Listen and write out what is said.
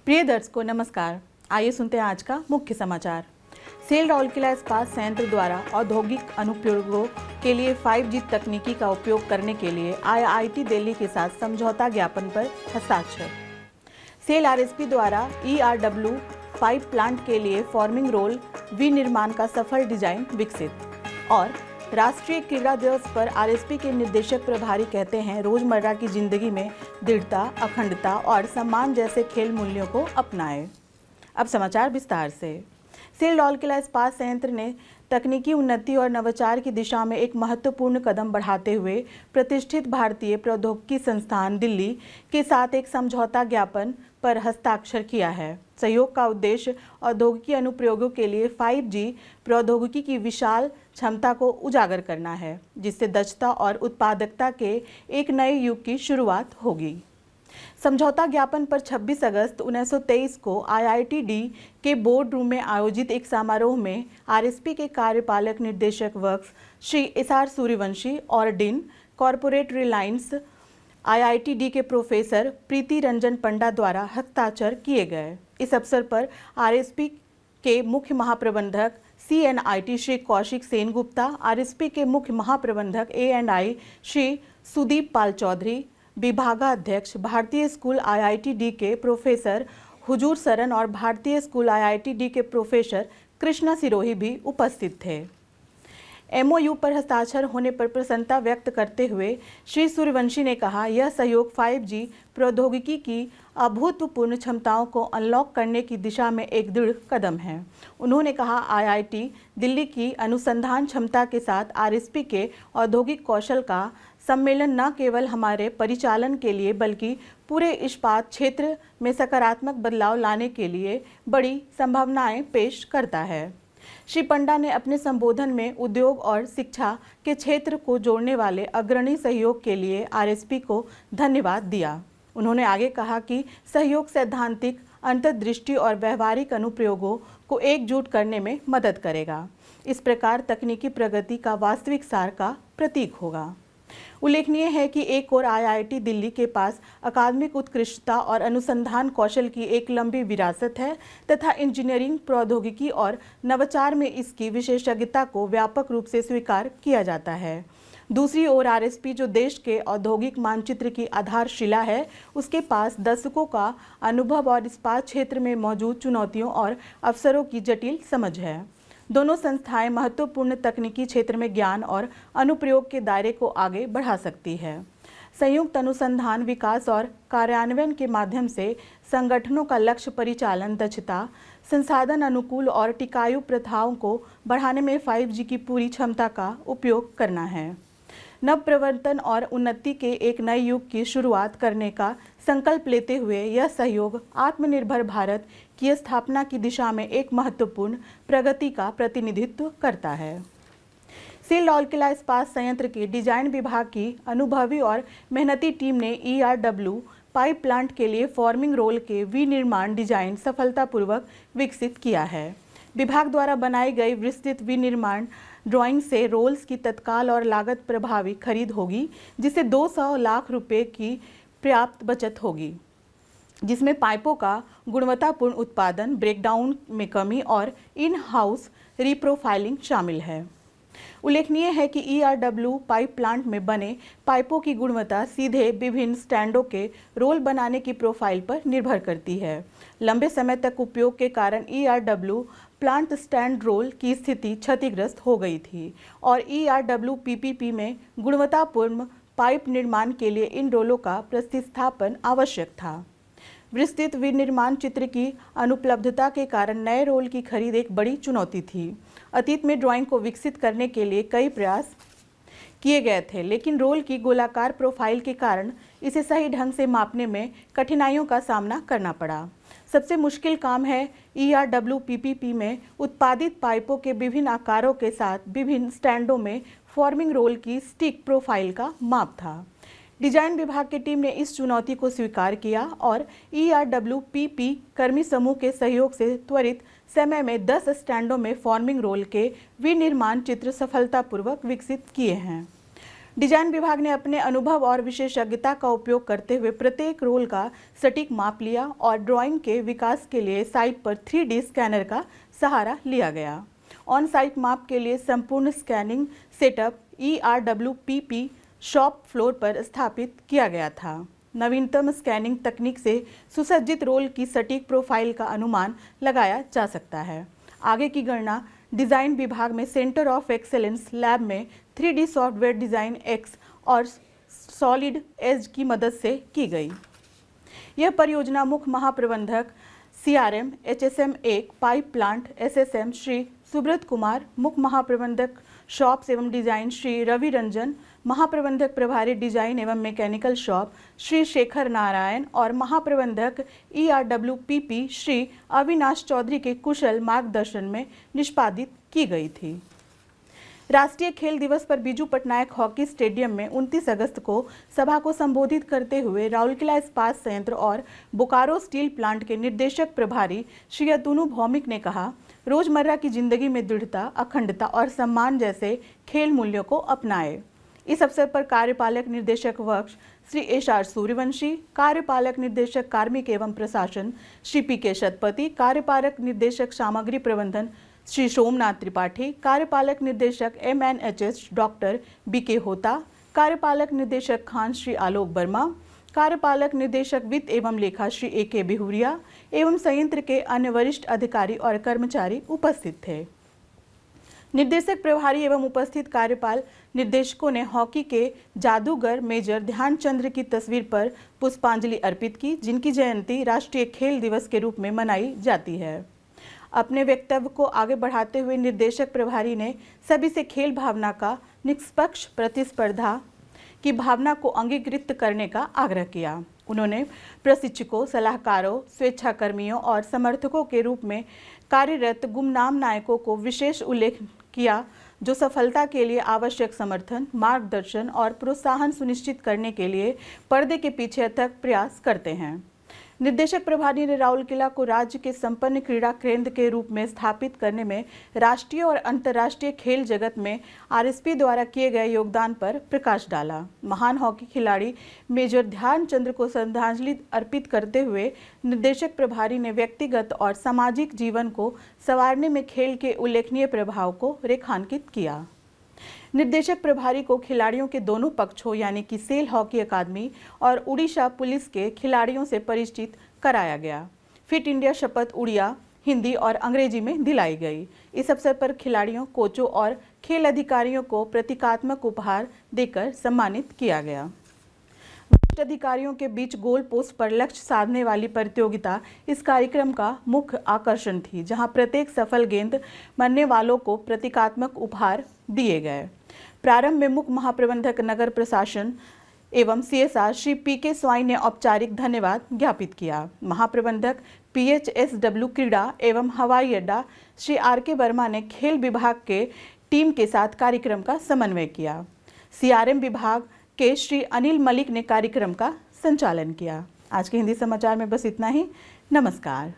प्रिय दर्शकों नमस्कार। आइए सुनते हैं आज का मुख्य समाचार। सेल राउरकेला इस्पात संयंत्र द्वारा औद्योगिक अनुप्रयोगों के लिए 5G तकनीकी का उपयोग करने के लिए IIT दिल्ली के साथ समझौता ज्ञापन पर हस्ताक्षर। सेल RSP द्वारा ERW पाइप प्लांट के लिए फॉर्मिंग रोल विनिर्माण का सफल डिजाइन विकसित। और राष्ट्रीय क्रीड़ा दिवस पर RSP के निर्देशक प्रभारी कहते हैं, रोजमर्रा की जिंदगी में दृढ़ता, अखंडता और सम्मान जैसे खेल मूल्यों को अपनाएं। अब समाचार विस्तार से। सेल राउरकेला इस्पात संयंत्र ने तकनीकी उन्नति और नवाचार की दिशा में एक महत्वपूर्ण कदम बढ़ाते हुए प्रतिष्ठित भारतीय प्रौद्योगिकी संस्थान दिल्ली के साथ एक समझौता ज्ञापन पर हस्ताक्षर किया है। सहयोग का उद्देश्य औद्योगिकी अनुप्रयोगों के लिए 5G प्रौद्योगिकी की विशाल क्षमता को उजागर करना है, जिससे दक्षता और उत्पादकता के एक नए युग की शुरुआत होगी। समझौता ज्ञापन पर 26 अगस्त 1923 को IIT-D के बोर्ड रूम में आयोजित एक समारोह में RSP के कार्यपालक निदेशक वर्क्स श्री SR सूर्यवंशी और डीन कॉर्पोरेट रिलायंस IIT-D के प्रोफेसर प्रीति रंजन पंडा द्वारा हस्ताक्षर किए गए। इस अवसर पर RSP के मुख्य महाप्रबंधक CNIT श्री कौशिक सेन गुप्ता, RSP के मुख्य महाप्रबंधक A&I श्री सुदीप पाल चौधरी, विभागाध्यक्ष भारतीय स्कूल IIT-D के प्रोफेसर हुजूर सरन और भारतीय स्कूल IIT-D के प्रोफेसर कृष्णा सिरोही भी उपस्थित थे। MOU पर हस्ताक्षर होने पर प्रसन्नता व्यक्त करते हुए श्री सूर्यवंशी ने कहा, यह सहयोग 5G प्रौद्योगिकी की अभूतपूर्व क्षमताओं को अनलॉक करने की दिशा में एक दृढ़ कदम है। उन्होंने कहा, IIT दिल्ली की अनुसंधान क्षमता के साथ RSP के औद्योगिक कौशल का सम्मेलन न केवल हमारे परिचालन के लिए बल्कि पूरे इस्पात क्षेत्र में सकारात्मक बदलाव लाने के लिए बड़ी संभावनाएं पेश करता है। श्री पंडा ने अपने संबोधन में उद्योग और शिक्षा के क्षेत्र को जोड़ने वाले अग्रणी सहयोग के लिए RSP को धन्यवाद दिया। उन्होंने आगे कहा कि सहयोग सैद्धांतिक अंतर्दृष्टि और व्यवहारिक अनुप्रयोगों को एकजुट करने में मदद करेगा। इस प्रकार तकनीकी प्रगति का वास्तविक सार का प्रतीक होगा। उल्लेखनीय है कि एक और IIT दिल्ली के पास अकादमिक उत्कृष्टता और अनुसंधान कौशल की एक लंबी विरासत है तथा इंजीनियरिंग प्रौद्योगिकी और नवाचार में इसकी विशेषज्ञता को व्यापक रूप से स्वीकार किया जाता है। दूसरी ओर RSP जो देश के औद्योगिक मानचित्र की आधारशिला है, उसके पास दशकों का अनुभव और इस्पात क्षेत्र में मौजूद चुनौतियों और अवसरों की जटिल समझ है। दोनों संस्थाएं महत्वपूर्ण तकनीकी क्षेत्र में ज्ञान और अनुप्रयोग के दायरे को आगे बढ़ा सकती है। संयुक्त अनुसंधान, विकास और कार्यान्वयन के माध्यम से संगठनों का लक्ष्य परिचालन दक्षता, संसाधन अनुकूल और टिकाऊ प्रथाओं को बढ़ाने में 5G की पूरी क्षमता का उपयोग करना है। नव प्रवर्तन और उन्नति के एक नए युग की शुरुआत करने का संकल्प लेते हुए यह सहयोग आत्मनिर्भर भारत की स्थापना की दिशा में एक महत्वपूर्ण प्रगति का प्रतिनिधित्व करता है। सेल राउरकेला इस्पात संयंत्र के डिजाइन विभाग की अनुभवी और मेहनती टीम ने ERW पाइप प्लांट के लिए फॉर्मिंग रोल के विनिर्माण डिजाइन सफलतापूर्वक विकसित किया है। विभाग द्वारा बनाई गई विस्तृत विनिर्माण ड्राइंग से रोल्स की तत्काल और लागत प्रभावी खरीद होगी, जिससे 200 लाख रुपए की पर्याप्त बचत होगी, जिसमें पाइपों का गुणवत्तापूर्ण उत्पादन, ब्रेकडाउन में कमी और इन हाउस रीप्रोफाइलिंग शामिल है। उल्लेखनीय है कि ERW पाइप प्लांट में बने पाइपों की गुणवत्ता सीधे विभिन्न स्टैंडों के रोल बनाने की प्रोफाइल पर निर्भर करती है। लंबे समय तक उपयोग के कारण ERW प्लांट स्टैंड रोल की स्थिति क्षतिग्रस्त हो गई थी और ERW PPP में गुणवत्तापूर्ण पाइप निर्माण के लिए इन रोलों का प्रतिस्थापन आवश्यक था। विस्तृत विनिर्माण चित्र की अनुपलब्धता के कारण नए रोल की खरीद एक बड़ी चुनौती थी। अतीत में ड्राइंग को विकसित करने के लिए कई प्रयास किए गए थे, लेकिन रोल की गोलाकार प्रोफाइल के कारण इसे सही ढंग से मापने में कठिनाइयों का सामना करना पड़ा। सबसे मुश्किल काम है ERW PPP में उत्पादित पाइपों के विभिन्न आकारों के साथ विभिन्न स्टैंडों में फॉर्मिंग रोल की स्टिक प्रोफाइल का माप था। डिजाइन विभाग की टीम ने इस चुनौती को स्वीकार किया और ERW PP कर्मी समूह के सहयोग से त्वरित समय में 10 स्टैंडों में फॉर्मिंग रोल के विनिर्माण चित्र सफलतापूर्वक विकसित किए हैं। डिजाइन विभाग ने अपने अनुभव और विशेषज्ञता का उपयोग करते हुए प्रत्येक रोल का सटीक माप लिया और ड्राइंग के विकास के लिए साइट पर 3D स्कैनर का सहारा लिया गया। ऑन साइट माप के लिए संपूर्ण scanning setup ERWPP shop floor पर स्थापित किया गया था। नवीनतम स्कैनिंग तकनीक से सुसज्जित रोल की सटीक प्रोफाइल का अनुमान लगाया जा सकता है। आगे की गणना डिज़ाइन विभाग में सेंटर ऑफ एक्सेलेंस लैब में 3D सॉफ्टवेयर डिज़ाइन एक्स और सॉलिड एज की मदद से की गई। यह परियोजना मुख्य महाप्रबंधक CRM HSM 1 pipe plant SSM Shri Subrata Kumar, मुख्य महाप्रबंधक शॉप्स एवं डिजाइन श्री रवि रंजन, महाप्रबंधक प्रभारी डिजाइन एवं मैकेनिकल शॉप श्री शेखर नारायण और महाप्रबंधक ERWPP श्री अविनाश चौधरी के कुशल मार्गदर्शन में निष्पादित की गई थी। राष्ट्रीय खेल दिवस पर बीजू पटनायक हॉकी स्टेडियम में 29 अगस्त को सभा को संबोधित करते हुए राउरकेला इस्पात संयंत्र और बोकारो स्टील प्लांट के निर्देशक प्रभारी श्री अतुनु भौमिक ने कहा, रोजमर्रा की जिंदगी में दृढ़ता, अखंडता और सम्मान जैसे खेल मूल्यों को अपनाएं। इस अवसर पर कार्यपालक निर्देशक वर्ष श्री HR सूर्यवंशी, कार्यपालक निर्देशक कार्मिक एवं प्रशासन श्री PK शतपति, कार्यपालक निर्देशक सामग्री प्रबंधन श्री सोमनाथ त्रिपाठी, कार्यपालक निर्देशक MNHS डॉक्टर BK होता, कार्यपालक निर्देशक खान श्री आलोक वर्मा, कार्यपालक निर्देशक वित्त एवं लेखा श्री AK बिहुरिया एवं संयंत्र के अन्य वरिष्ठ अधिकारी और कर्मचारी उपस्थित थे। निर्देशक प्रभारी एवं उपस्थित कार्यपाल निर्देशकों ने हॉकी के जादूगर मेजर ध्यानचंद की तस्वीर पर पुष्पांजलि अर्पित की, जिनकी जयंती राष्ट्रीय खेल दिवस के रूप में मनाई जाती है। अपने वक्तव्य को आगे बढ़ाते हुए निर्देशक प्रभारी ने सभी से खेल भावना का निष्पक्ष प्रतिस्पर्धा की भावना को अंगीकृत करने का आग्रह किया। उन्होंने प्रशिक्षकों, सलाहकारों, स्वेच्छाकर्मियों और समर्थकों के रूप में कार्यरत गुमनाम नायकों को विशेष उल्लेख किया, जो सफलता के लिए आवश्यक समर्थन, मार्गदर्शन और प्रोत्साहन सुनिश्चित करने के लिए पर्दे के पीछे अथक प्रयास करते हैं। निर्देशक प्रभारी ने राउरकेला को राज्य के संपन्न क्रीड़ा केंद्र के रूप में स्थापित करने में राष्ट्रीय और अंतर्राष्ट्रीय खेल जगत में RSP द्वारा किए गए योगदान पर प्रकाश डाला। महान हॉकी खिलाड़ी मेजर ध्यानचंद को श्रद्धांजलि अर्पित करते हुए निर्देशक प्रभारी ने व्यक्तिगत और सामाजिक जीवन को संवारने में खेल के उल्लेखनीय प्रभाव को रेखांकित किया। निर्देशक प्रभारी को खिलाड़ियों के दोनों पक्षों यानी कि सेल हॉकी अकादमी और उड़ीसा पुलिस के खिलाड़ियों से परिचित कराया गया। फिट इंडिया शपथ उड़िया, हिंदी और अंग्रेजी में दिलाई गई। इस अवसर पर खिलाड़ियों, कोचों और खेल अधिकारियों को प्रतीकात्मक उपहार देकर सम्मानित किया गया। वरिष्ठ अधिकारियों के बीच गोल पोस्ट पर लक्ष्य साधने वाली प्रतियोगिता इस कार्यक्रम का मुख्य आकर्षण थी, जहां प्रत्येक सफल गेंद मारने वालों को प्रतीकात्मक उपहार दिए गए। प्रारंभ में मुख्य महाप्रबंधक नगर प्रशासन एवं CSR श्री PK स्वाई ने औपचारिक धन्यवाद ज्ञापित किया। महाप्रबंधक PHSW क्रीड़ा एवं हवाई अड्डा श्री RK वर्मा ने खेल विभाग के टीम के साथ कार्यक्रम का समन्वय किया। CRM विभाग के श्री अनिल मलिक ने कार्यक्रम का संचालन किया। आज के हिंदी समाचार में बस इतना ही। नमस्कार।